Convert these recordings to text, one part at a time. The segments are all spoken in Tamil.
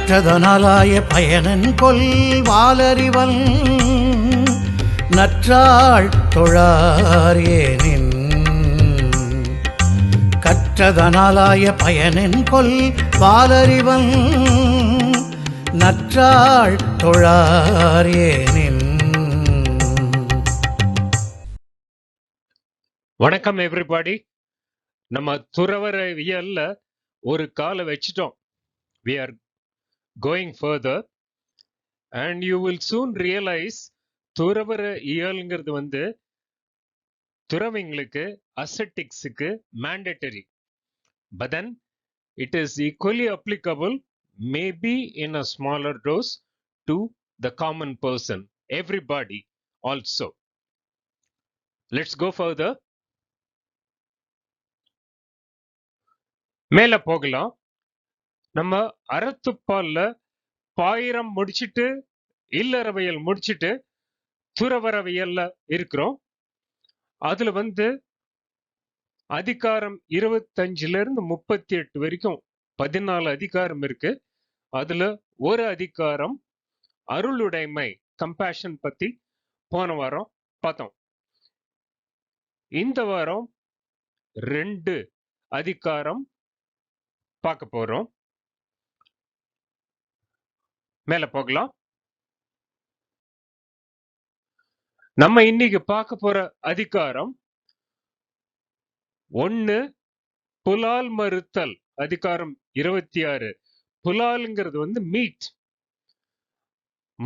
கற்றதனாலாய பயனன் கொல் வாலறிவன் நற்றாள் தொழார் ஏனின். கற்றதனாலாய பயனன் கொல் வாலறிவன் நற்றாள் தொழார் ஏனின். வணக்கம் எவ்ரிபாடி. நம்ம துறவரவியல்ல ஒரு காலை வச்சிட்டோம். We are going further and you will soon realize துறவர இயல்ங்கிறது துறவிங்களுக்கு அசெட்டிக்ஸுக்கு mandatory, but then it is equally applicable, maybe in a smaller dose, to the common person, everybody also. Let's go further. மேல போகலாம். நம்ம அறத்துப்பால்ல பாயிரம் முடிச்சிட்டு இல்லறவியல் முடிச்சிட்டு துறவரவியல்ல இருக்கிறோம். அதுல அதிகாரம் 25ல இருந்து 38 வரைக்கும் 14 அதிகாரம் இருக்கு. அதுல ஒரு அதிகாரம் அருளுடைமை, கம்பேஷன் பத்தி போன வாரம் பார்த்தோம். இந்த வாரம் 2 அதிகாரம் பார்க்க போறோம். மேல போகலாம். நம்ம இன்னைக்கு பார்க்க போற அதிகாரம் 1 புலால் மறுத்தல். அதிகாரம் 26. புலால்ங்கிறது மீட்.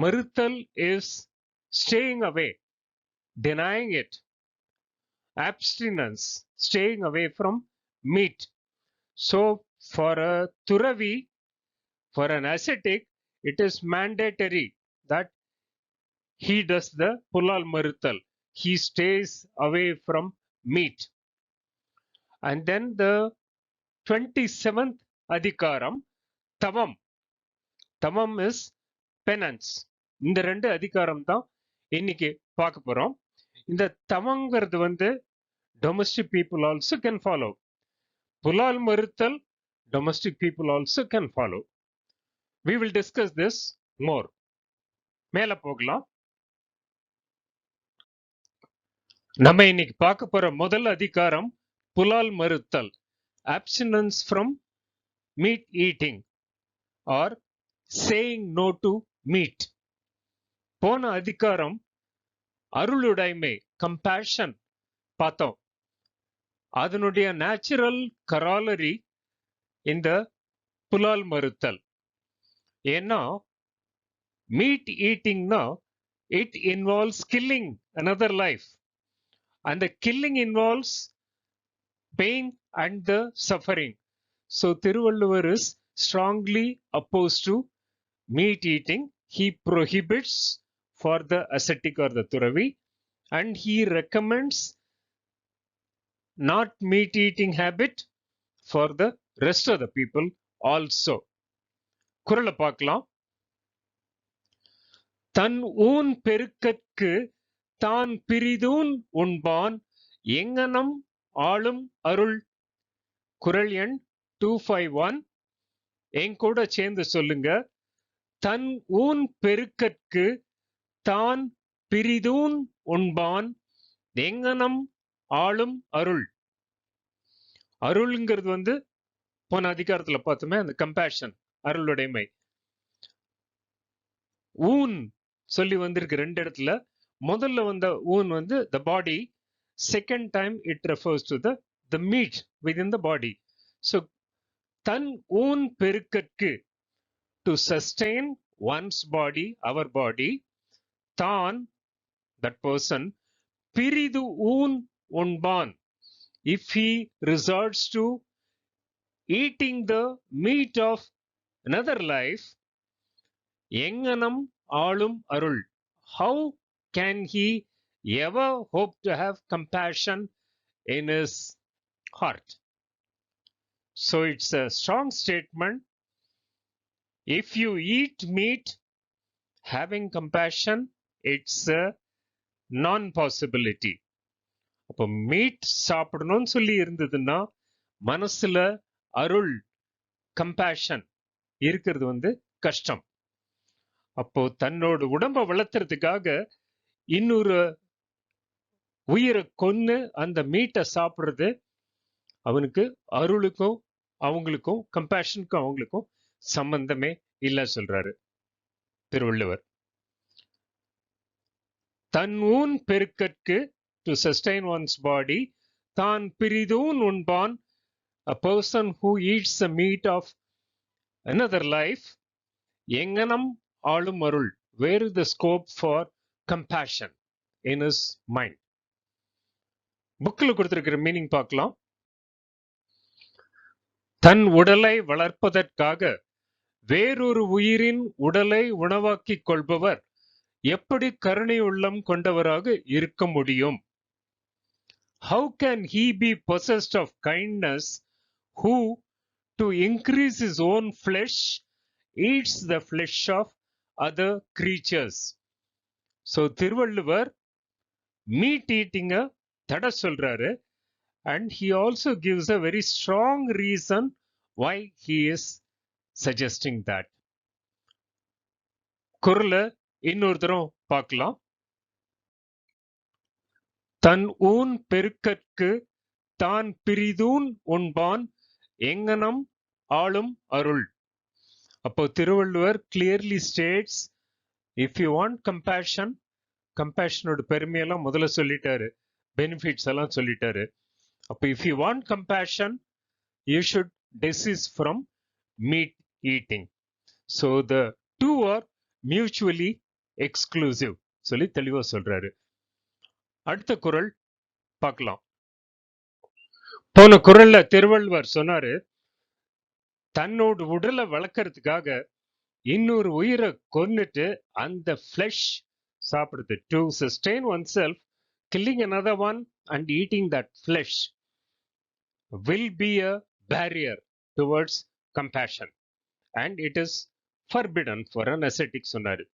மறுத்தல் is staying away, denying it. Abstinence, staying away from meat. So for a turavi, for an ascetic, it is mandatory that he does the pulal maruttal. He stays away from meat. And then the 27th adhikaram, tamam. Tamam is penance. இந்த 2 அதிகாரம் தான் இன்னைக்கு பார்க்க போறோம். இந்த தமங்கிறது domestic people also can follow. Pulal maruttal, domestic people also can follow. We will discuss this more. மேல போகலாம். நம்ம இன்னைக்கு பார்க்க போற முதல் அதிகாரம் புலால் மறுத்தல், abstinence from meat eating or saying no to meat. போன அதிகாரம் அருளுடைமை, கம்பேஷன் பார்த்தோம். அதனுடைய நேச்சுரல் கராலரி இந்த புலால் மறுத்தல். ஏன்னா meet ஈட்டிங்னா it involves killing another life, and the killing involves pain and the suffering. So Thiruvalluvar is strongly opposed to meat eating. He prohibits for the ascetic or the Turavi, and he recommends not meat eating habit for the rest of the people also. குறளை பார்க்கலாம். தன் ஊன் பெருக்கற்கு தான் பிரிதூன் உண்பான் எங்கனம் ஆளும் அருள். குறள் எண் 251. எங்கூட சேர்ந்து சொல்லுங்க. தன் ஊன் பெருக்கற்கு தான் பிரிதூன் உண்பான் எங்கனம் ஆளும் அருள். அருள்ங்கிறது போன அதிகாரத்துல பார்த்தோமே, அந்த கம்பேஷன், அருளுடைமை. ஊன் சொல்லி வந்திருக்கு 2 இடத்துல. முதல்ல வந்த ஊன் the body. Second time it refers to the meat within the body. So தன் ஊன் பெருக்கற்கு, to sustain one's body, our body. தான், that person. பிரிது ஊன் உண்பான், if he resorts to eating the meat of another life. எங்கனம் ஆளும் அருள், how can he ever hope to have compassion in his heart? So it's a strong statement. If you eat meat having compassion, it's a non-possibility. அப்போ மீட் சாப்பிடணும்னு சொல்லி இருந்ததுன்னா மனசுல அருள், கம்பேஷன் இருக்கிறது கஷ்டம். அப்போ தன்னோட உடம்ப வளர்த்துறதுக்காக இன்னொரு உயிரை கொன்னு அந்த மீட்டை சாப்பிடுறது அவனுக்கு அருளுக்கும் அவங்களுக்கும் கம்பேஷனுக்கும் அவங்களுக்கும் சம்பந்தமே இல்ல சொல்றாரு திருவள்ளுவர். தன் ஊன் பெருக்கற்கு டு சஸ்டைன் ஒன்ஸ் பாடி தான் பிரிதூன் உண்பான். A person who eats the meat of another life எங்கனம் ஆளும் அருள். Where is the scope for compassion in his mind? புக்ல கொடுத்திருக்கிற மீனிங் பார்க்கலாம். தன் உடலை வளர்ப்பதற்காக வேறொரு உயிரின் உடலை உணவாக்கிக் கொள்பவர் எப்படி கருணை உள்ளம் கொண்டவராக இருக்க முடியும்? How can he be possessed of kindness who, to increase his own flesh, eats the flesh of other creatures? So Thiruvalluvar meat ஈட்டிங்க தடை சொல்றாரு. And he also gives a very strong reason why he is suggesting that. குறள இன்னொரு தரம் பார்க்கலாம். தன் ஊன் பெருக்கற்கு தான் பிரிதூன் உண்பான் எங்கனம் ஆளும் அருள். அப்போ Thiruvalluvar clearly states, if you want compassion, கம்பேஷனோட பெருமையெல்லாம் முதல்ல சொல்லிட்டாரு, பெனிஃபிட்ஸ் எல்லாம் சொல்லிட்டாரு. அப்போ if you want compassion, you should desist from meat eating. So the two are mutually exclusive சொல்லி தெளிவா சொல்றாரு. அடுத்த குறள் பார்க்கலாம். போன குறள்ல திருவள்ளுவர் சொன்னாரு, தன்னோட உடலை வளர்க்கறதுக்காக இன்னொரு உயிரை கொன்னுட்டு அந்த ஃபிளஷ் சாப்பிடுது. To sustain one self, killing another one and eating that flesh will be a barrier towards compassion and it is forbidden for an ascetic சொன்னாரு.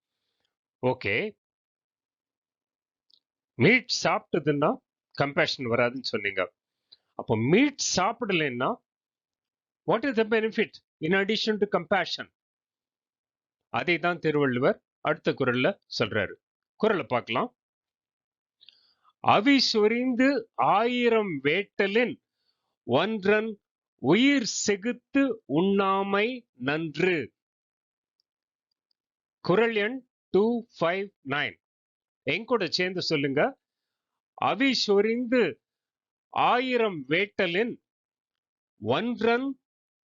ஓகே, மீட் சாப்பிட்டதுன்னா கம்பேஷன் வராதுன்னு சொன்னீங்க. அப்போ மீட் சாப்பிடலைன்னா what is the benefit in addition to compassion? அதை தான் திருவள்ளுவர் அடுத்த குறள்ல சொல்றாரு. குறளை பார்க்கலாம். அவி சொரிந்து 1000 வேட்டலின் ஒன்றன் உயிர் செகுத்து உண்ணாமை நன்று. குறள் எண் 259. எங்கூட சேர்ந்து சொல்லுங்க. அவி சொரிந்து 1000 வேட்டலின் ஒன்றன்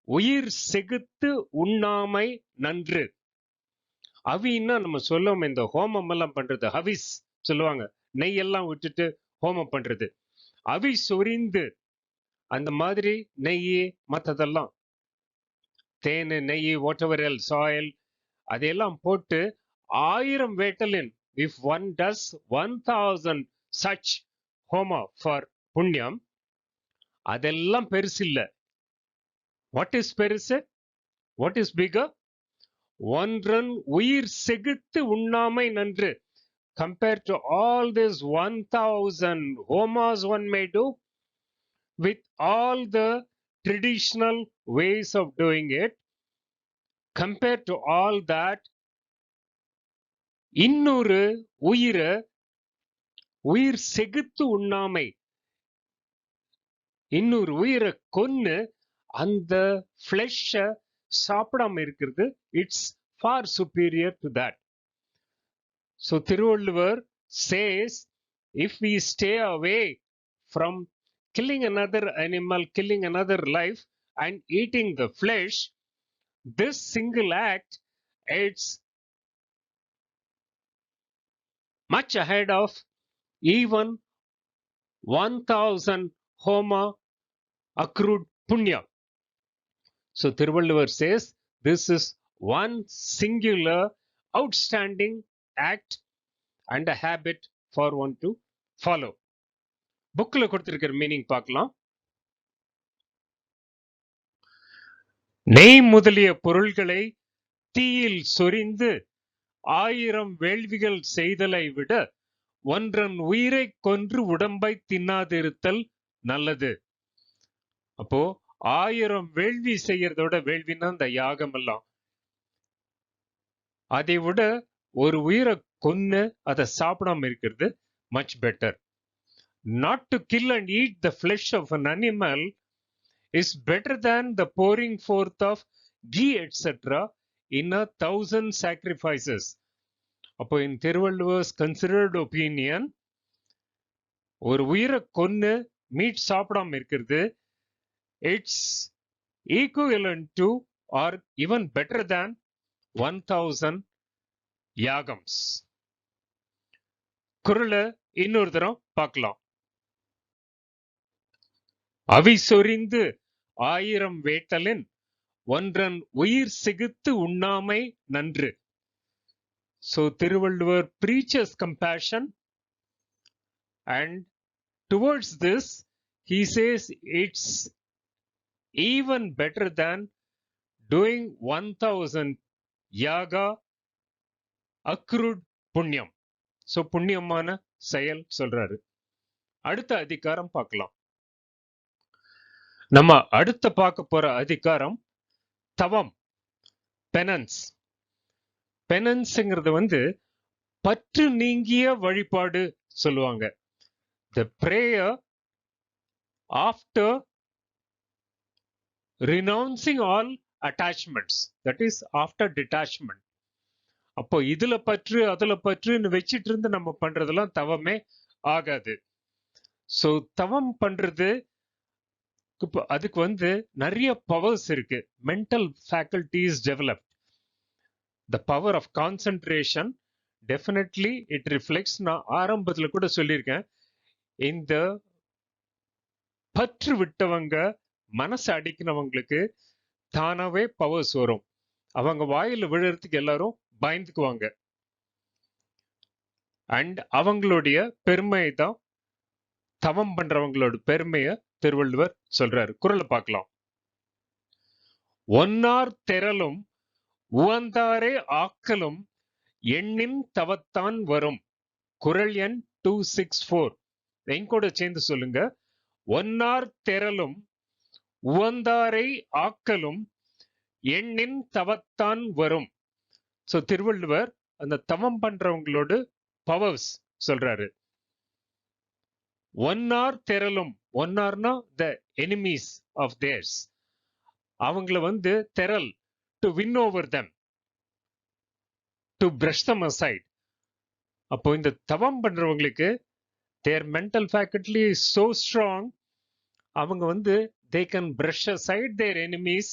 உயிர் செகுத்து உண்ணாமை நன்று. அவின்னா நம்ம சொல்லுவோம், இந்த ஹோமம் எல்லாம் பண்றது, ஹவிஸ் சொல்லுவாங்க, நெய்யெல்லாம் விட்டுட்டு ஹோமம் பண்றது. அவி சொரிந்து அந்த மாதிரி நெய் மற்றதெல்லாம் தேனு நெய் whatever else oil அதையெல்லாம் போட்டு 1000 வேட்டலின், if one does 1000 such homa for punyam, அதெல்லாம் பெருசு இல்ல. what is பெருசு? what is bigger? ஒன்றன் உயிர் செகுத்து உண்ணாமை நன்று. compared to all this 1000 homas one may do with all the traditional ways of doing it, compared to all that, இன்னொரு உயிர் செகுத்து உண்ணாமை, இன்னொரு உயிரை கொன்னு அந்த ஃபிளஷ சாப்பிடாம இருக்கிறது, it's for superior to that. So Thiruvalluvar says, if we stay away from killing another animal, killing another life and eating the flesh, this single act, it's much ahead of even 1000 homa accrued punya. So Thiruvalluvar says this is one singular outstanding act and a habit for one to follow. புக்ல கொடுத்திருக்கிற மீனிங் பார்க்கலாம். நெய் முதலிய பொருள்களை தீயில் சொரிந்து 1000 வேள்விகள் செய்தலை விட ஒன்றன் உயிரை கொன்று உடம்பை தின்னாதிருத்தல் நல்லது. அப்போ 1000 வேள்வி செய்யறதோட, வேள்வின்னா இந்த யாகம் எல்லாம், அதை விட ஒரு உயிரை கொன்னு அதை சாப்பிடாம இருக்கிறது much better. Not to kill and eat the flesh of an animal is better than the pouring forth of ghee etc. in 1,000 sacrifices. அப்போ in திருவள்ளுவர்ஸ் considered opinion, ஒரு உயிரை கொன்னு மீட் சாப்பிடாம இருக்கிறது it's equivalent to or even better than 1,000 யாகம்ஸ். குறளை இன்னொரு தரம் பார்க்கலாம். அவி சொரிந்து 1000 வேட்டலின் ஒன்றன் உயிர் சிகித்து உண்ணாமை நன்று. So Thiruvalluvar preaches compassion, and towards this he says it's even better than doing 1,000 yaga accrued punyam. So புண்ணியமான செயல் சொல்றாரு. அடுத்த அதிகாரம் பார்க்கலாம். நம்ம அடுத்த பார்க்க போற அதிகாரம் தவம், பெனன்ஸ். பெனன்ஸ்ங்கிறது வந்து பற்று நீங்கிய வழிபாடு சொல்லுவாங்க. The prayer after renouncing all attachments, that is after detachment. அப்போ இதுல பற்று அதுல பற்றுன்னு வச்சிட்டு இருந்து நம்ம பண்றதெல்லாம் தவமே ஆகாது. சோ தவம் பண்றது அதுக்கு வந்து நிறைய பவர்ஸ் இருக்கு. Mental faculties develop. The power of concentration, definitely it reflects. நான் ஆரம்பத்துல கூட சொல்லியிருக்கேன், இந்த பற்று விட்டவங்க மனசு அடிக்கிறவங்களுக்கு தானாவே பவர்ஸ் வரும். அவங்க வாயில விழுறதுக்கு எல்லாரும் பயந்துக்குவாங்க. அண்ட் அவங்களுடைய பெருமை தான், தவம் பண்றவங்களோட பெருமைய திருவள்ளுவர் சொல்றாரு. குறளை பார்க்கலாம். ஒன்னார் தெரலும் உவந்தாரே ஆக்கலும் எண்ணின் தவத்தான் வரும். குறள் எண் 264. எங்கூட சேர்ந்து சொல்லுங்க. ஒன்னார் தெரலும் உவந்தாரை ஆக்கலும் எண்ணின் தவத்தான் வரும். சோ திருவள்ளுவர் அந்த தவம் பண்றவங்களோட பவர்ஸ் சொல்றாரு. ஒன்னார் தெரலும், ஒன்னார்னா த எனிமீஸ் ஆஃப் தேர்ஸ், அவங்கள வந்து தெரல், to win over them, to brush them aside. அப்போ இந்த தவம் பண்றவங்களுக்கு their mental faculty is so strong, அவங்க வந்து they can brush aside their enemies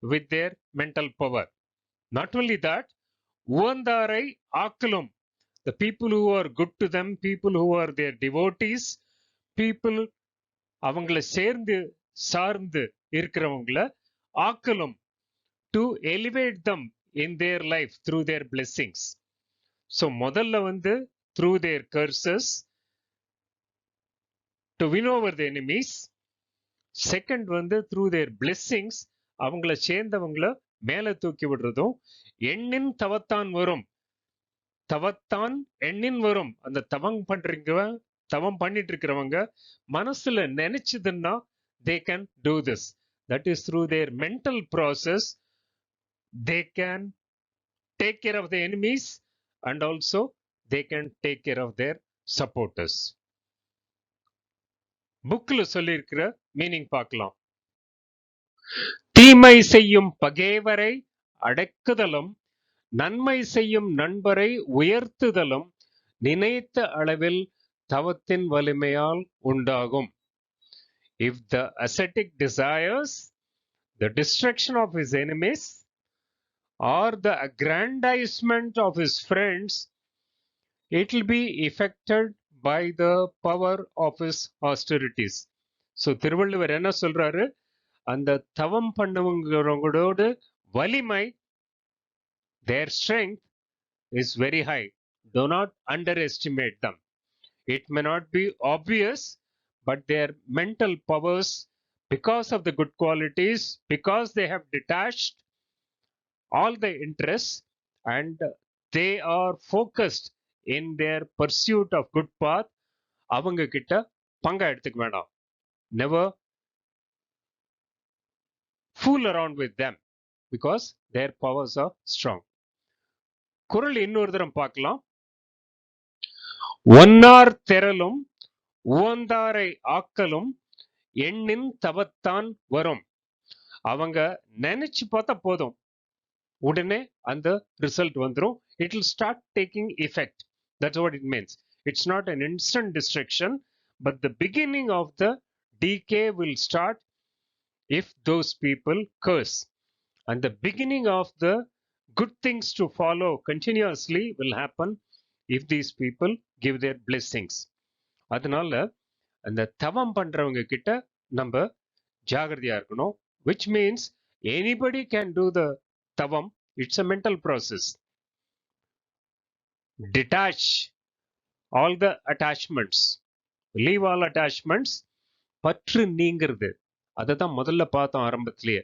with their mental power. Not only that, உவந்தாரை ஆக்கலும், the people who are good to them, people who are their devotees, people அவங்கள சேர்ந்து சார்ந்து இருக்கிறவங்கள ஆக்கலும், to elevate them in their life through their blessings. So முதல்ல வந்து through their curses to win over the enemies. Second வந்து through their blessings, அவங்கள சேர்ந்தவங்கள மேல தூக்கி விடுறதும். எண்ணின் தவத்தான் வரும், தவத்தான் எண்ணின் வரும். அந்த தவம் பண்றீங்க, தவம் பண்ணிட்டு இருக்கிறவங்க மனசுல நினைச்சதுன்னா they can do this. That is through their mental process they can take care of the enemies, and also they can take care of their supporters. புக்ல சொல்லி இருக்கிற மீனிங் பார்க்கலாம். தீமை செய்யும் பகைவரை அடக்குதலும் நன்மை செய்யும் நண்பரை உயர்த்துதலும் நினைத்த அளவில் தவத்தின் வலிமையால் உண்டாகும். If the ascetic desires the destruction of his enemies or the aggrandizement of his friends, it will be effected by the power of his austerities. So Thiruvalluvar என்ன சொல்றாரு, அந்த தவம் பண்ணவங்களோட வலிமை, their strength is very high. Do not underestimate them. It may not be obvious, but their mental powers, because of the good qualities, because they have detached all the interests and they are focused in their pursuit of good path, அவங்க கிட்ட பங்கா எடுத்துக்க வேண்டாம். Never fool around with them because their powers are strong. குறள் இன்னொரு தரம் பார்க்கலாம். ஒன்னார் தெரலும் உவந்தாரை ஆக்கலும் எண்ணின் தவத்தான் வரும். அவங்க நினைச்சு பார்த்தா போதும், உடனே அந்த ரிசல்ட் வந்துரும். It will start taking effect. That's what it means. It's not an instant destruction, but the beginning of the decay will start if those people curse. And the beginning of the good things to follow continuously will happen if these people give their blessings. அதனால அந்த தவம் பண்றவங்க கிட்ட நம்ம ஜாகிரதையா இருக்கணும். Which means anybody can do the tavam. It's a mental process. Detach all the attachments. Leave all attachments. பற்று நீங்கிறது. அதை தான் முதல்ல பார்த்தோம் ஆரம்பத்திலேயே.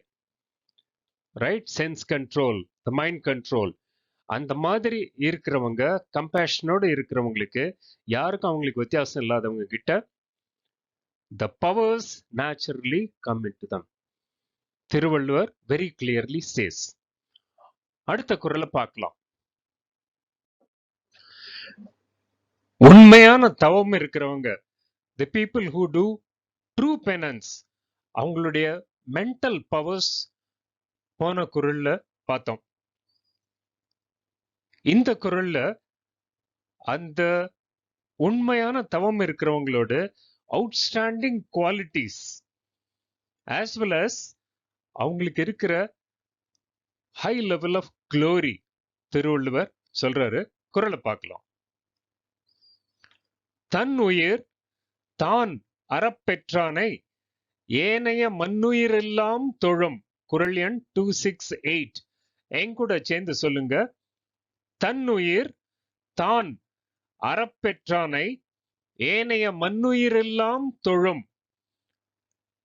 Right? Sense control, the mind control. அந்த மாதிரி இருக்கிறவங்க, கம்பேஷனோடு இருக்கிறவங்களுக்கு, யாருக்கும் அவங்களுக்கு வித்தியாசம் இல்லாதவங்க கிட்ட the powers naturally come into them. Thiruvalluvar very clearly says. அடுத்த குறளை பார்க்கலாம். உண்மையான தவம் இருக்கிறவங்க, the people who do true penance, அவங்களுடைய மென்டல் பவர்ஸ் போன குறள்ல பார்த்தோம். இந்த குறள்ல அந்த உண்மையான தவம் இருக்கிறவங்களோட outstanding qualities as well as அவங்களுக்கு இருக்கிற high level of glory Thiruvalluvar சொல்றாரு. குறளை பார்க்கலாம். தன் உயிர் தான் அறப்பெற்றானை ஏனைய மண்ணுயிரெல்லாம் தொழும். குறள் எண் 268. என் கூட சேர்ந்து சொல்லுங்க. தன்னுயிர் தான் அறப்பெற்றானை ஏனைய மண்ணுயிரெல்லாம் தொழும்.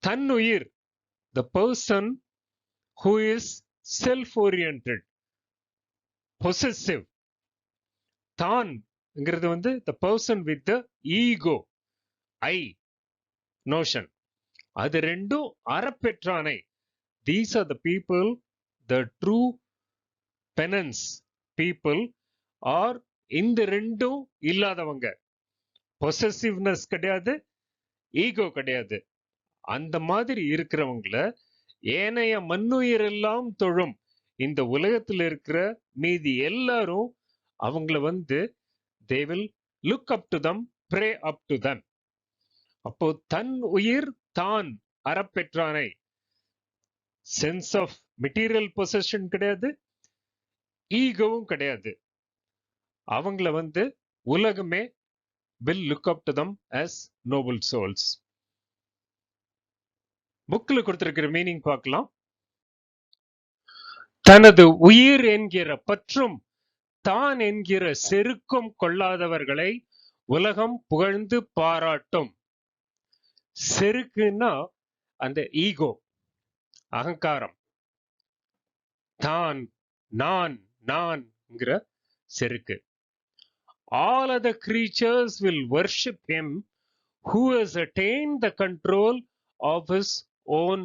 தன்னுயிர், the person who is self-oriented, possessive. தான்ங்கிறது வந்து the person with the ego, I notion. அது ரெண்டும் அறப்பெற்றானை. These are the people, the true penance people are இந்த ரெண்டும் இல்லாதவங்க. பொசசிவ்னஸ் கிடையாது, ஈகோ கிடையாது. அந்த மாதிரி இருக்கிறவங்கள ஏனைய மண்ணுயிரெல்லாம் தொழும். இந்த உலகத்தில் இருக்கிற மீதி எல்லாரும் அவங்கள வந்து they will look up to them, pray up to them. அப்போ தன் உயிர் தான் அறப்பெற்றானை. சென்ஸ் ஆஃப் மெட்டீரியல் பொசஷன் கிடையாது, ஈகோவும் கிடையாது. அவங்கள வந்து உலகமே will look up to them as noble souls. புக்ல கொடுத்திருக்கிற மீனிங் பார்க்கலாம். தனது உயிர் என்கிற பற்றும் தான் என்கிற செருக்கும் கொள்ளாதவர்களை உலகம் புகழ்ந்து பாராட்டும். செருக்குன்னா அந்த ஈகோ, அகங்காரம். தான், நான், நான்ங்கிற செருக்கு. All other creatures will worship him who has attained the control of his own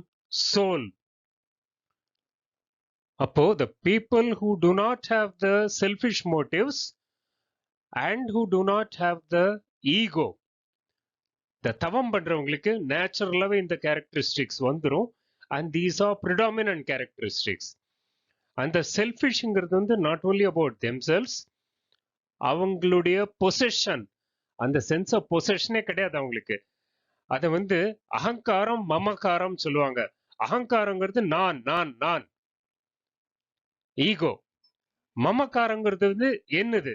soul. அப்போ the people who do not have the selfish motives and who do not have the ego, the தவம் பண்றவங்களுக்கு நேச்சுரலாவே இந்த கேரக்டரிஸ்டிக்ஸ் வந்துரும். and these are predominant characteristics. அந்த செல்ஃபிஷ்ங்கிறது வந்து not only about themselves, அவங்களுடைய பொசஷன், அந்த சென்ஸ் ஆஃப் பொசஷனே கிடையாது அவங்களுக்கு. அதை வந்து அகங்காரம், மமகாரம் சொல்லுவாங்க. அகங்காரங்கிறது நான் நான் நான், ஈகோ. மமகாரங்கிறது வந்து என்னது,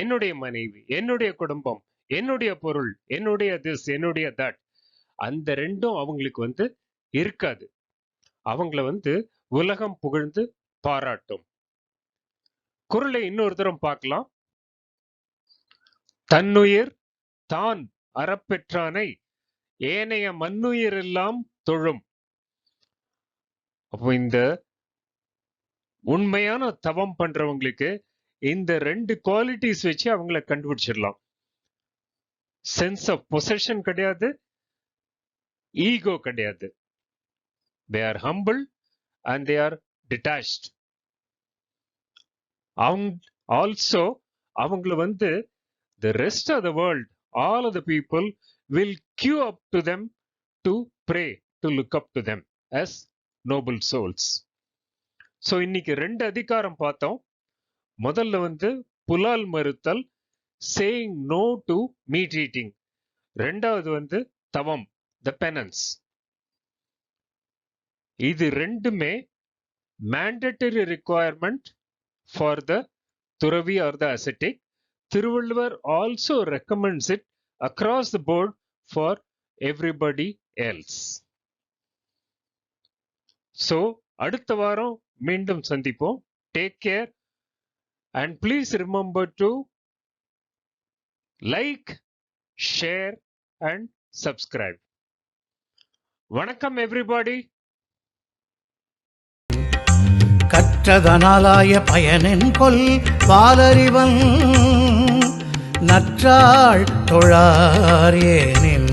என்னுடைய மனைவி, என்னுடைய குடும்பம், என்னுடைய பொருள், என்னுடைய திஸ், என்னுடைய தட். அந்த ரெண்டும் அவங்களுக்கு வந்து இருக்காது. அவங்கள வந்து உலகம் புகழ்ந்து பாராட்டும். குறளை இன்னொரு தரம் பார்க்கலாம். தன்னுயிர் தான் அறப்பெற்றானை ஏனைய மண்ணுயிர் எல்லாம் தொழும். அப்போ இந்த உண்மையான தவம் பண்றவங்களுக்கு இந்த ரெண்டு குவாலிட்டிஸ் வச்சு அவங்கள கண்டுபிடிச்சிடலாம். சென்ஸ் ஆஃப் பொசஷன் கிடையாது, ஈகோ கிடையாது. they are humble and they are detached. Also அவங்கள வந்து the rest of the world, all of the people will queue up to them to pray, to look up to them as noble souls. So இன்னைக்கு 2 அதிகாரம் பார்த்தோம். முதல்ல வந்து புலால் மறுத்தல், saying no to meat eating. ரெண்டாவது வந்து தவம், த பெனன்ஸ். இது ரெண்டுமே mandatory requirement for the துறவி or the ascetic. Thiruvalluvar also recommends it across the board for everybody else. So அடுத்த வாரம் மீண்டும் சந்திப்போம். Take care and please remember to like, share and subscribe. வணக்கம் everybody. கற்றதனாலாய பயனின் கொல் வாலறிவன் நற்றாள் தொழார் ஏனின்